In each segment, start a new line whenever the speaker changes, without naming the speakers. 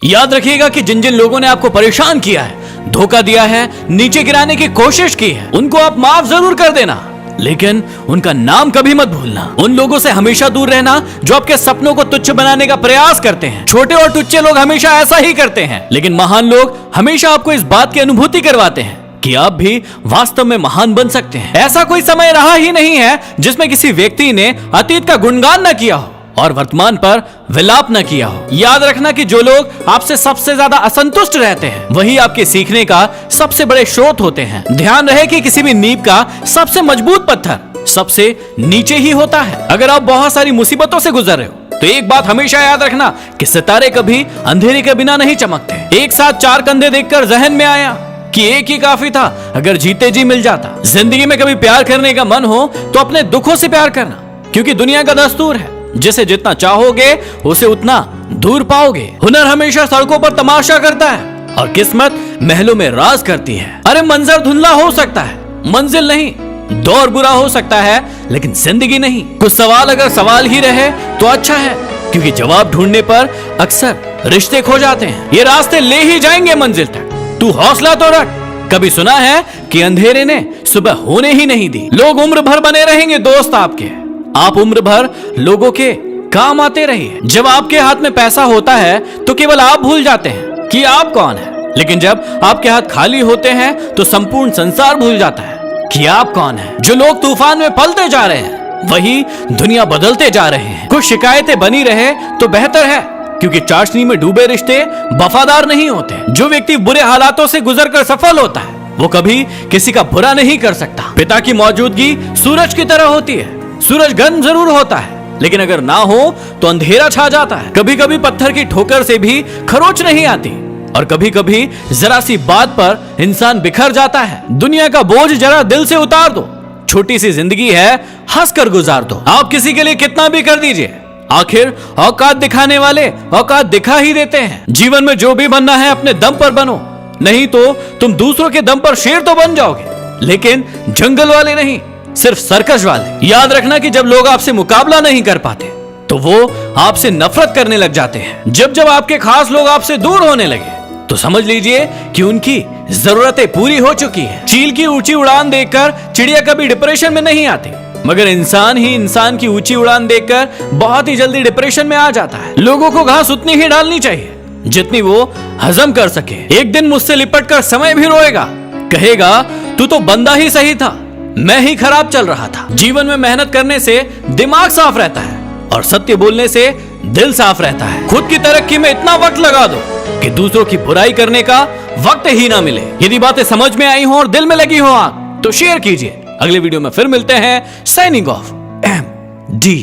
याद रखिएगा कि जिन जिन लोगों ने आपको परेशान किया है, धोखा दिया है, नीचे गिराने की कोशिश की है, उनको आप माफ जरूर कर देना, लेकिन उनका नाम कभी मत भूलना। उन लोगों से हमेशा दूर रहना जो आपके सपनों को तुच्छ बनाने का प्रयास करते हैं। छोटे और टुच्चे लोग हमेशा ऐसा ही करते हैं, लेकिन महान लोग हमेशा आपको इस बात की अनुभूति करवाते हैं कि आप भी वास्तव में महान बन सकते हैं। ऐसा कोई समय रहा ही नहीं है जिसमें किसी व्यक्ति ने अतीत का गुणगान न किया हो और वर्तमान पर विलाप न किया हो। याद रखना कि जो लोग आपसे सबसे ज्यादा असंतुष्ट रहते हैं, वही आपके सीखने का सबसे बड़े स्रोत होते हैं। ध्यान रहे कि किसी भी नींव का सबसे मजबूत पत्थर सबसे नीचे ही होता है। अगर आप बहुत सारी मुसीबतों से गुजर रहे हो तो एक बात हमेशा याद रखना कि सितारे कभी अंधेरे के बिना नहीं चमकते। एक साथ चार कंधे देखकर जहन में आया कि एक ही काफी था अगर जीते जी मिल जाता। जिंदगी में कभी प्यार करने का मन हो तो अपने दुखों से प्यार करना, क्योंकि दुनिया का दस्तूर है जिसे जितना चाहोगे उसे उतना दूर पाओगे। हुनर हमेशा सड़कों पर तमाशा करता है और किस्मत महलों में राज करती है। अरे मंजर धुंधला हो सकता है, मंजिल नहीं। दौर बुरा हो सकता है, लेकिन जिंदगी नहीं। कुछ सवाल अगर सवाल ही रहे तो अच्छा है, क्योंकि जवाब ढूंढने पर अक्सर रिश्ते खो जाते हैं। ये रास्ते ले ही जाएंगे मंजिल तक, तू हौसला तो रख। कभी सुना है कि अंधेरे ने सुबह होने ही नहीं दी। लोग उम्र भर बने रहेंगे दोस्त आपके, आप उम्र भर लोगों के काम आते रहिए। जब आपके हाथ में पैसा होता है तो केवल आप भूल जाते हैं कि आप कौन है, लेकिन जब आपके हाथ खाली होते हैं तो संपूर्ण संसार भूल जाता है कि आप कौन है। जो लोग तूफान में पलते जा रहे हैं वही दुनिया बदलते जा रहे हैं। कुछ शिकायतें बनी रहे तो बेहतर है, क्योंकि चाशनी में डूबे रिश्ते वफादार नहीं होते। जो व्यक्ति बुरे हालातों से गुजरकर सफल होता है वो कभी किसी का बुरा नहीं कर सकता। पिता की मौजूदगी सूरज की तरह होती है। सूरज गर्म जरूर होता है, लेकिन अगर ना हो तो अंधेरा छा जाता है। कभी कभी पत्थर की ठोकर से भी खरोच नहीं आती, और कभी कभी जरा सी बात पर इंसान बिखर जाता है। दुनिया का बोझ जरा दिल से उतार दो। छोटी सी जिंदगी है, हंसकर गुजार दो। आप किसी के लिए कितना भी कर दीजिए, आखिर औकात दिखाने वाले औकात दिखा ही देते हैं। जीवन में जो भी बनना है अपने दम पर बनो, नहीं तो तुम दूसरों के दम पर शेर तो बन जाओगे, लेकिन जंगल वाले नहीं, सिर्फ सर्कस वाले। याद रखना कि जब लोग आपसे मुकाबला नहीं कर पाते तो वो आपसे नफरत करने लग जाते हैं। जब जब आपके खास लोग आपसे दूर होने लगे तो समझ लीजिए कि उनकी जरूरतें पूरी हो चुकी हैं। चील की ऊंची उड़ान देखकर चिड़िया कभी डिप्रेशन में नहीं आती, मगर इंसान ही इंसान की ऊंची उड़ान देखकर बहुत ही जल्दी डिप्रेशन में आ जाता है। लोगों को घास उतनी ही डालनी चाहिए जितनी वो हजम कर सके। एक दिन मुझसे लिपट कर समय भी रोएगा, कहेगा तू तो बंदा ही सही था, मैं ही खराब चल रहा था। जीवन में मेहनत करने से दिमाग साफ रहता है और सत्य बोलने से दिल साफ रहता है। खुद की तरक्की में इतना वक्त लगा दो कि दूसरों की बुराई करने का वक्त ही ना मिले। यदि बातें समझ में आई हो और दिल में लगी हो आग तो शेयर कीजिए। अगले वीडियो में फिर मिलते हैं। Signing off, MD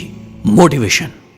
motivation.